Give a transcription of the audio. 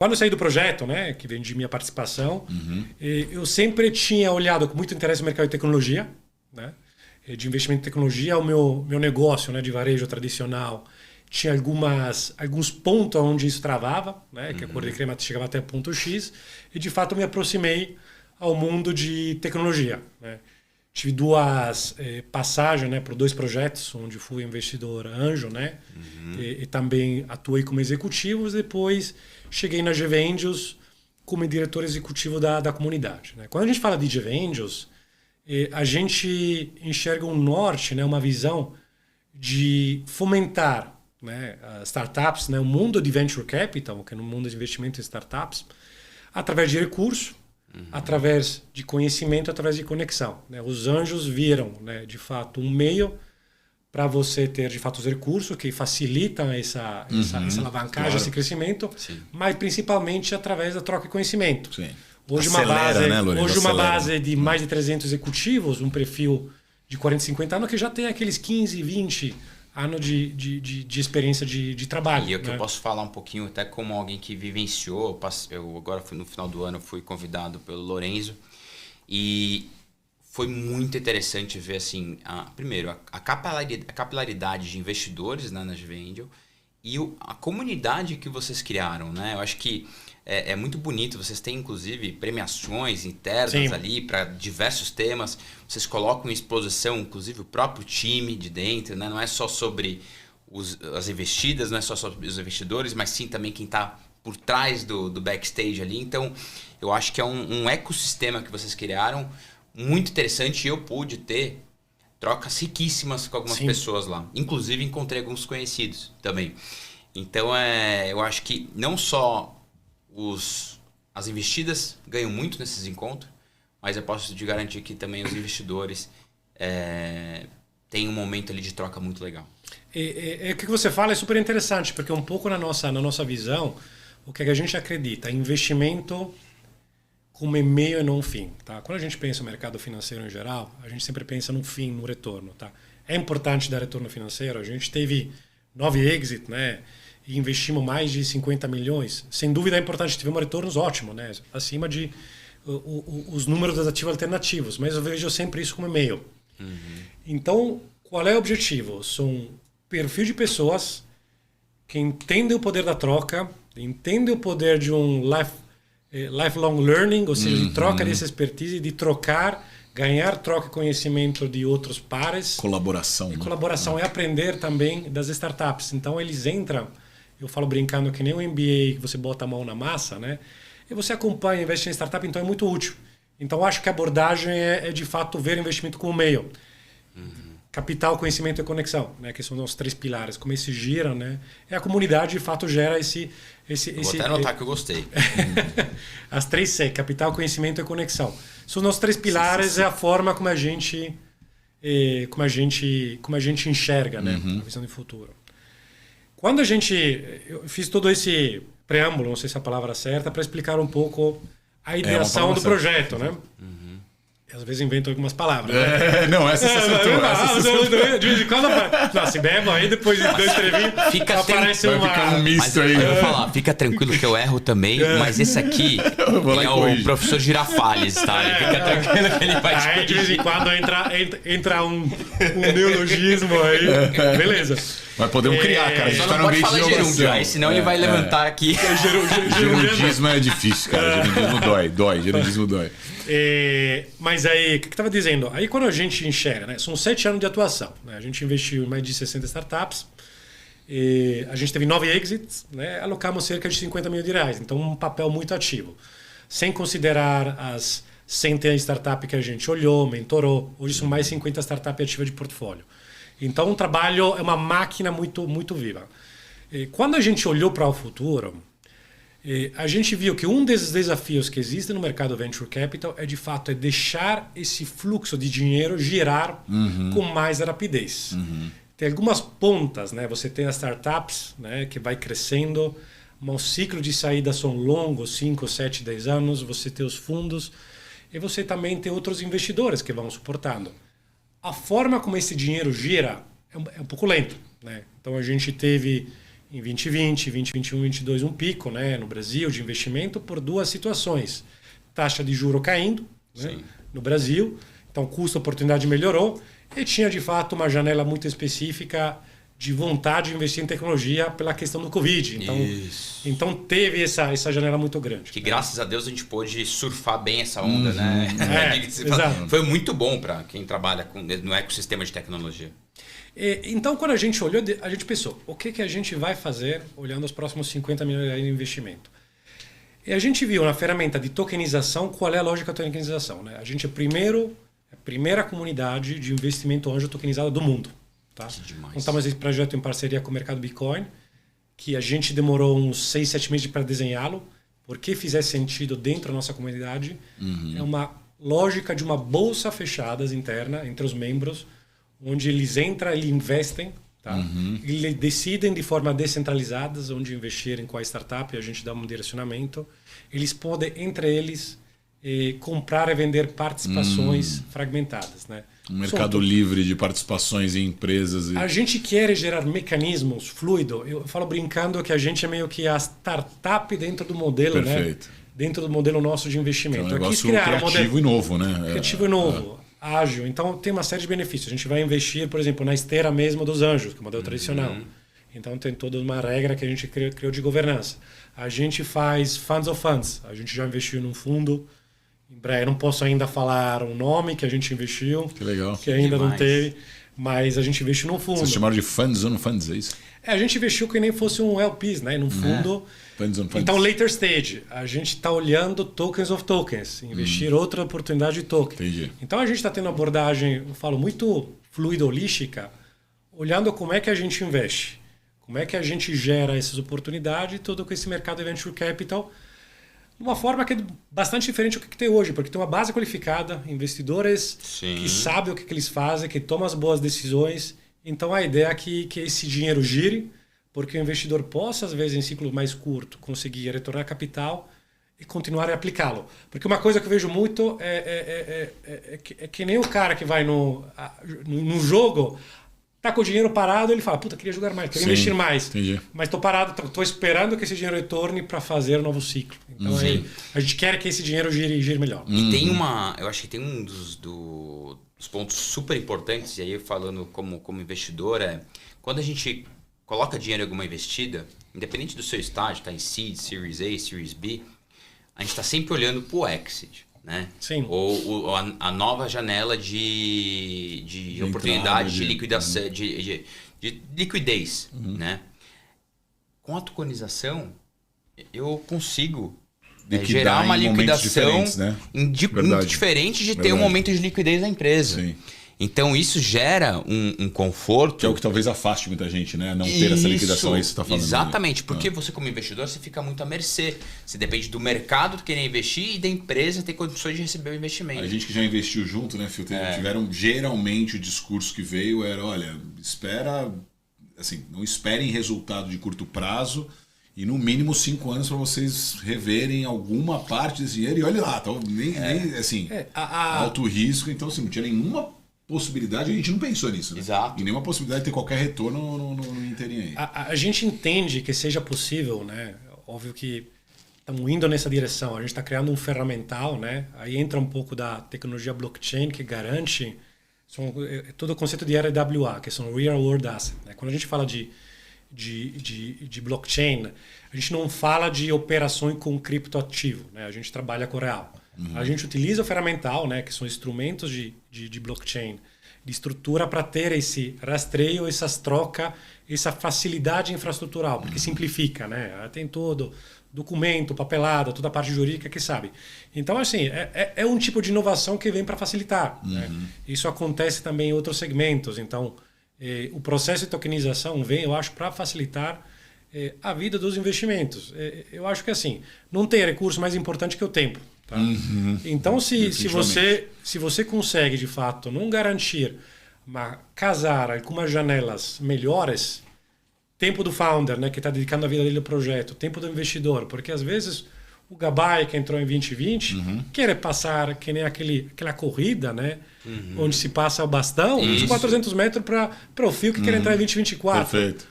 Quando eu saí do projeto, né, que vendi minha participação, eu sempre tinha olhado com muito interesse no mercado de tecnologia, né? De investimento em tecnologia, o meu negócio, né, de varejo tradicional tinha alguns pontos onde isso travava, né, que a cor de crema chegava até ponto X, e de fato me aproximei ao mundo de tecnologia, né? Tive duas passagens, né, por 2 projetos, onde fui investidor anjo, né, e também atuei como executivo. Depois cheguei na GV Angels como diretor executivo da comunidade, né? Quando a gente fala de GV Angels, a gente enxerga um norte, né, uma visão de fomentar, né, startups, né, o mundo de venture capital, que é no mundo de investimento em startups, através de recurso, através de conhecimento, através de conexão, né? Os anjos viram, né, de fato, um meio para você ter, de fato, os recursos que facilitam essa alavancagem, esse crescimento, mas principalmente através da troca de conhecimento. Sim. Hoje uma base de mais de 300 executivos, um perfil de 40, 50 anos, que já tem aqueles 15, 20 anos de experiência de trabalho. E o que eu posso falar um pouquinho, até como alguém que vivenciou, eu agora no final do ano fui convidado pelo Lorenzo, e foi muito interessante ver assim, primeiro, a capilaridade de investidores, né, na GV Angel, e a comunidade que vocês criaram, né? Eu acho que é muito bonito. Vocês têm, inclusive, premiações internas ali para diversos temas. Vocês colocam em exposição, inclusive, o próprio time de dentro, né? Não é só sobre as investidas, não é só sobre os investidores, mas sim também quem está por trás do backstage ali. Então, eu acho que é um ecossistema que vocês criaram muito interessante, e eu pude ter trocas riquíssimas com algumas pessoas lá. Inclusive, encontrei alguns conhecidos também. Então, eu acho que não só as investidas ganham muito nesses encontros, mas eu posso te garantir que também os investidores têm um momento ali de troca muito legal. O que você fala é super interessante, porque um pouco na nossa visão, o que a gente acredita, investimento como meio e não um fim, tá? Quando a gente pensa no mercado financeiro em geral, a gente sempre pensa no fim, no retorno, tá? É importante dar retorno financeiro. A gente teve 9 exits, né? E investimos mais de 50 milhões. Sem dúvida é importante, tivemos retornos ótimos, né? Acima de os números das ativos alternativos, mas eu vejo sempre isso como meio. Então, qual é o objetivo? São perfil de pessoas que entendem o poder da troca, entendem o poder de um lifelong learning, ou seja, de troca dessa expertise, de trocar, ganhar troca e conhecimento de outros pares. Colaboração. Colaboração é aprender também das startups. Então eles entram, eu falo brincando que nem o MBA, que você bota a mão na massa, né? E você acompanha, investe em startup, então é muito útil. Então acho que a abordagem é de fato ver o investimento como meio. Capital, conhecimento e conexão, né? Que são os 3 pilares. Como esse gira, né? A comunidade de fato gera esse vou até anotar que eu gostei. As 3 C, capital, conhecimento e conexão. São os 3 pilares, é a forma como a gente enxerga, né? A visão de futuro. Quando eu fiz todo esse preâmbulo, não sei se é a palavra certa, para explicar um pouco a ideação do projeto, né? Às vezes invento algumas palavras. Né? Não, essa você acertou. De vez em quando se bebe aí, depois de 2 trevinhos, aparece vai ficar um misto aí. Eu vou falar, fica tranquilo que eu erro também, mas esse aqui é o professor Girafales, tá? Fica tranquilo que ele vai te corrigir. De vez em quando entra um neologismo aí. Beleza. Mas podemos criar, cara. A gente só não pode falar gerúndio, aí senão ele vai levantar aqui. Gerundismo é difícil, cara. Gerundismo dói. Gerundismo dói. Mas aí, o que eu estava dizendo? Aí quando a gente enxerga, né? São 7 anos de atuação. Né? A gente investiu em mais de 60 startups. A gente teve 9 exits. Né? Alocamos cerca de 50 milhões de reais. Então, um papel muito ativo. Sem considerar as centenas de startups que a gente olhou, mentorou. Hoje são mais de 50 startups ativas de portfólio. Então, o trabalho é uma máquina muito, muito viva. Quando a gente olhou para o futuro, a gente viu que um desses desafios que existem no mercado venture capital é, de fato, deixar esse fluxo de dinheiro girar com mais rapidez. Tem algumas pontas, né? Você tem as startups, né, que vai crescendo, mas o ciclo de saída são longos, 5, 7, 10 anos. Você tem os fundos e você também tem outros investidores que vão suportando. A forma como esse dinheiro gira é um pouco lento, né? Então a gente teve em 2020, 2021, 2022 um pico, né, no Brasil de investimento por duas situações. Taxa de juro caindo, né, no Brasil, então custo-oportunidade melhorou e tinha de fato uma janela muito específica de vontade de investir em tecnologia pela questão do Covid. Então teve essa janela muito grande. Que graças a Deus a gente pôde surfar bem essa onda, né? Exato. Foi muito bom para quem trabalha no ecossistema de tecnologia. Então, quando a gente olhou, a gente pensou, o que a gente vai fazer olhando os próximos 50 milhões de investimento? E a gente viu na ferramenta de tokenização qual é a lógica da tokenização. Né? A gente é a primeira comunidade de investimento anjo tokenizado do mundo. Tá? Montamos esse projeto em parceria com o mercado Bitcoin, que a gente demorou uns 6, 7 meses para desenhá-lo, porque fizer sentido dentro da nossa comunidade. É uma lógica de uma bolsa fechada interna entre os membros, onde eles entram e investem, tá? Eles decidem de forma descentralizada onde investir, em qual startup, a gente dá um direcionamento. Eles podem, entre eles, comprar e vender participações fragmentadas, né? Um mercado livre de participações em empresas. A gente quer gerar mecanismos fluidos. Eu falo brincando que a gente é meio que a startup dentro do modelo, Perfeito. né? Dentro do modelo nosso de investimento. É um negócio criativo e novo, né? Criativo e novo, ágil. Então tem uma série de benefícios. A gente vai investir, por exemplo, na esteira mesmo dos anjos, que é o modelo tradicional. Então tem toda uma regra que a gente criou de governança. A gente faz funds of funds. A gente já investiu num fundo. Em breve, não posso ainda falar o nome que a gente investiu. Que legal. Que ainda não teve. Mas a gente investiu num fundo. Vocês chamaram de funds on funds, é isso? A gente investiu que nem fosse um LPs, né? Num fundo. Funds on funds. Então, later stage. A gente está olhando tokens of tokens. Investir outra oportunidade de token. Entendi. Então, a gente está tendo uma abordagem, eu falo, muito fluida, holística, olhando como é que a gente investe. Como é que a gente gera essas oportunidades, todo com esse mercado de venture capital, de uma forma que é bastante diferente do que tem hoje, porque tem uma base qualificada, investidores que sabem o que eles fazem, que tomam as boas decisões. Então a ideia é que esse dinheiro gire, porque o investidor possa, às vezes, em ciclo mais curto, conseguir retornar capital e continuar a aplicá-lo. Porque uma coisa que eu vejo muito é que nem o cara que vai no jogo, tá com o dinheiro parado, ele fala, puta, queria jogar mais, queria investir mais. Entendi. Mas estou parado, estou esperando que esse dinheiro retorne para fazer um novo ciclo. Então a gente quer que esse dinheiro gire melhor. E tem eu acho que tem um dos pontos super importantes, e aí falando como investidor, quando a gente coloca dinheiro em alguma investida, independente do seu estágio, tá em Seed, Series A, Series B, a gente está sempre olhando para o exit. Né? Sim. Ou a nova janela de oportunidade de liquidação, de liquidez. Né? Com a tokenização, eu consigo gerar uma liquidação muito diferente de ter um momento de liquidez da empresa. Sim. Então isso gera um conforto. Que é o que talvez afaste muita gente, né? Não ter essa liquidação, é isso que você está falando. Exatamente, porque você como investidor você fica muito à mercê. Você depende do mercado querer investir e da empresa ter condições de receber o investimento. A gente que já investiu junto, né, Phil? Tiveram geralmente o discurso que veio era, olha, não esperem resultado de curto prazo e no mínimo 5 anos para vocês reverem alguma parte desse dinheiro e olha lá, alto risco, então assim, não tinha nenhuma possibilidade, a gente não pensou nisso, né? Exato. E nenhuma possibilidade de ter qualquer retorno no inteirinho aí. A gente entende que seja possível, né? Óbvio que estamos indo nessa direção. A gente está criando um ferramental, né? Aí entra um pouco da tecnologia blockchain que garante todo o conceito de RWA, que são Real World Assets. Né? Quando a gente fala de blockchain, a gente não fala de operações com criptoativo, né? A gente trabalha com real. A gente utiliza o ferramental, né, que são instrumentos de blockchain, de estrutura para ter esse rastreio, essas trocas, essa facilidade infraestrutural, porque simplifica, né? Tem todo documento, papelada, toda a parte jurídica que sabe. Então, assim, é um tipo de inovação que vem para facilitar. Né? Isso acontece também em outros segmentos. Então, o processo de tokenização vem, eu acho, para facilitar a vida dos investimentos. Eu acho que, assim, não tem recurso mais importante que o tempo. Tá? Então, se você consegue, de fato, não garantir, mas casar com umas janelas melhores, tempo do founder, né, que está dedicando a vida dele ao projeto, tempo do investidor, porque às vezes o Gabay, que entrou em 2020, quer passar que nem aquela corrida, né, onde se passa o bastão, uns 400 metros para o Phil que quer entrar em 2024. Perfeito.